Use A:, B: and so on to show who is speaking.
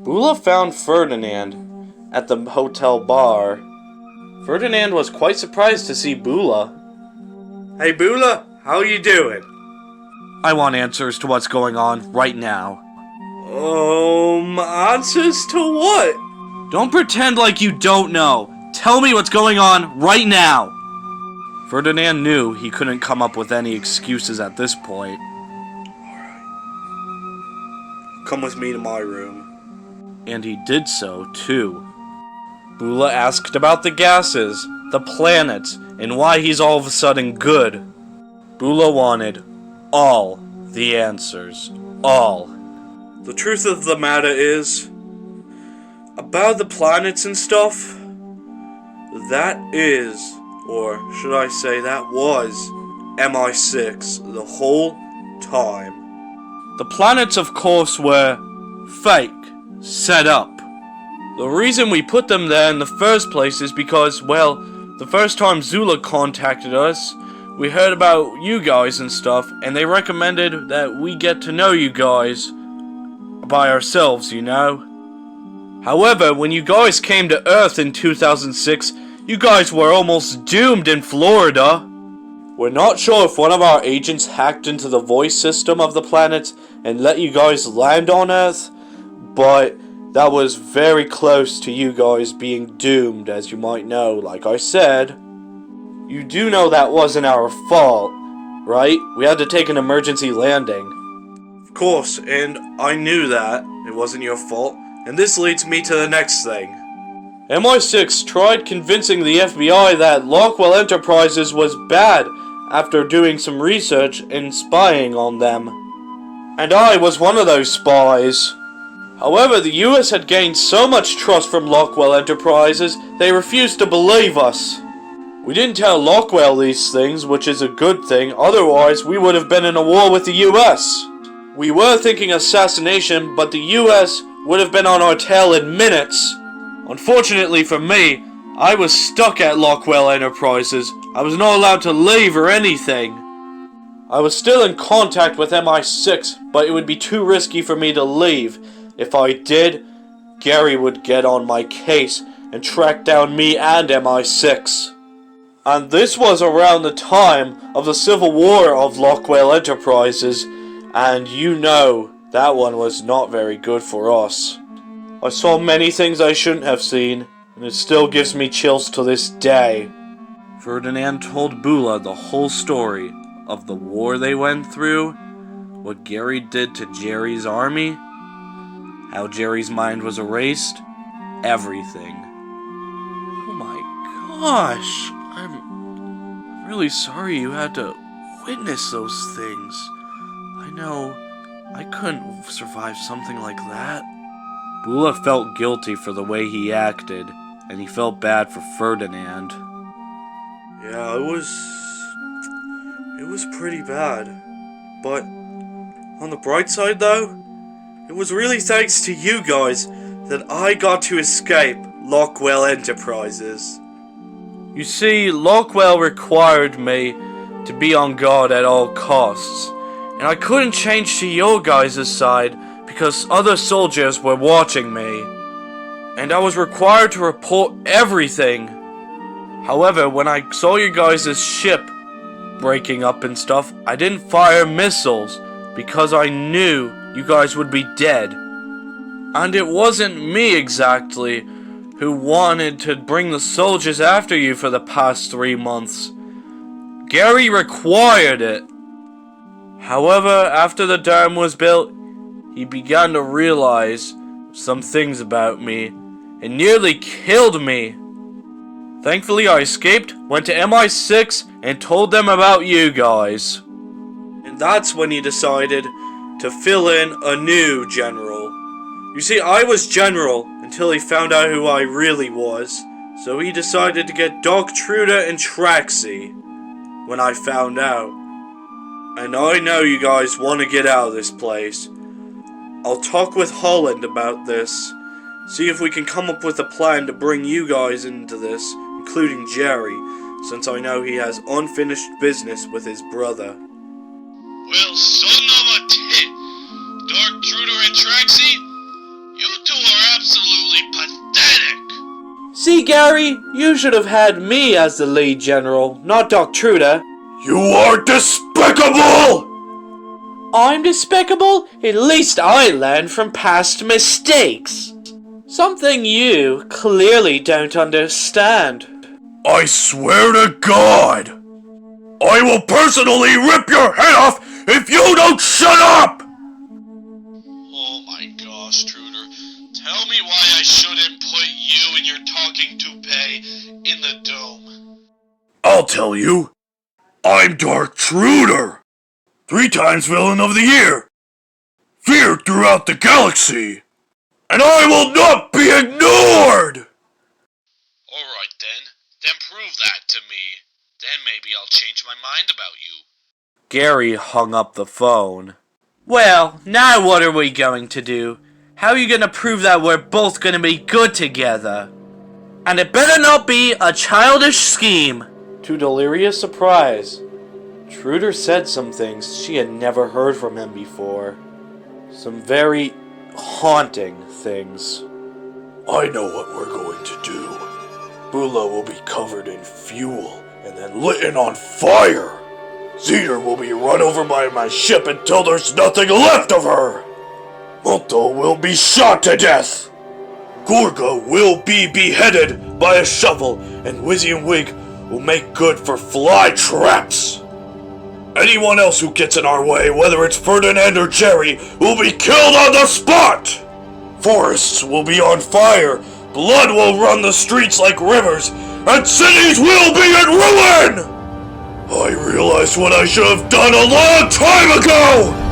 A: Bula found Ferdinand at the hotel bar. Ferdinand was quite surprised to see Bula.
B: Hey Bula, how you doing?
A: I want answers to what's going on right now.
B: Answers to what?
A: Don't pretend like you don't know. Tell me what's going on right now. Ferdinand knew he couldn't come up with any excuses at this point.
B: Alright. Come with me to my room.
A: And he did so, too. Bula asked about the gases, the planets, and why he's all of a sudden good. Bula wanted all the answers. All.
B: The truth of the matter is, about the planets and stuff, that is, or should I say that was, MI6 the whole time.
A: The planets, of course, were fake, set up. The reason we put them there in the first place is because, well, the first time Zula contacted us, we heard about you guys and stuff, and they recommended that we get to know you guys by ourselves, you know. However, when you guys came to Earth in 2006, you guys were almost doomed in Florida. We're not sure if one of our agents hacked into the voice system of the planets and let you guys land on Earth, but that was very close to you guys being doomed, as you might know. Like I said, you do know that wasn't our fault, right? We had to take an emergency landing.
B: Of course, and I knew that it wasn't your fault, and this leads me to the next thing.
A: MI6 tried convincing the FBI that Lockwell Enterprises was bad after doing some research and spying on them. And I was one of those spies. However, the US had gained so much trust from Lockwell Enterprises, they refused to believe us. We didn't tell Lockwell these things, which is a good thing, otherwise we would have been in a war with the US. We were thinking assassination, but the US would have been on our tail in minutes. Unfortunately for me, I was stuck at Lockwell Enterprises. I was not allowed to leave or anything. I was still in contact with MI6, but it would be too risky for me to leave. If I did, Gary would get on my case and track down me and MI6. And this was around the time of the Civil War of Lockwell Enterprises, and you know that one was not very good for us. I saw many things I shouldn't have seen, and it still gives me chills to this day. Ferdinand told Bula the whole story of the war they went through, what Gary did to Jerry's army, how Jerry's mind was erased, everything. Oh my gosh, I'm really sorry you had to witness those things. I know I couldn't survive something like that. Bula felt guilty for the way he acted, and he felt bad for Ferdinand.
B: Yeah, it was pretty bad. But on the bright side though, it was really thanks to you guys that I got to escape Lockwell Enterprises.
A: You see, Lockwell required me to be on guard at all costs, and I couldn't change to your guys' side because other soldiers were watching me, and I was required to report everything. However, when I saw your guys' ship breaking up and stuff, I didn't fire missiles because I knew you guys would be dead. And it wasn't me exactly who wanted to bring the soldiers after you for the past 3 months. Gary required it. However, after the dam was built, he began to realize some things about me and nearly killed me. Thankfully, I escaped, went to MI6, and told them about you guys.
B: And that's when he decided to fill in a new general. You see, I was general until he found out who I really was, so he decided to get Doc Truder and Traxy when I found out. And I know you guys want to get out of this place. I'll talk with Holland about this, see if we can come up with a plan to bring you guys into this, including Jerry, since I know he has unfinished business with his brother.
C: Well, son of a tit! Dark Truder and Traxy, you two are
A: See, Gary, you should have had me as the lead general, not Doctruda.
B: You are despicable!
A: I'm despicable? At least I learned from past mistakes. Something you clearly don't understand.
B: I swear to God, I will personally rip your head off if you don't shut up!
C: Oh my gosh, Truder. Tell me why I shouldn't put you and your talking toupee in the dome.
B: I'll tell you. I'm Dark Truder. 3 times Villain of the Year. Feared throughout the galaxy. And I will not be ignored!
C: Alright then. Then prove that to me. Then maybe I'll change my mind about you.
A: Gary hung up the phone. Well, now what are we going to do? How are you going to prove that we're both going to be good together? And it better not be a childish scheme. To Deliria's surprise, Truder said some things she had never heard from him before. Some very haunting things.
B: I know what we're going to do. Zula will be covered in fuel and then lit on fire. Zeder will be run over by my ship until there's nothing left of her. Molto will be shot to death. Gorga will be beheaded by a shovel, and Wizzy and Wig will make good for fly traps. Anyone else who gets in our way, whether it's Ferdinand or Jerry, will be killed on the spot. Forests will be on fire, blood will run the streets like rivers, and cities will be in ruin! I realized what I should have done a long time ago!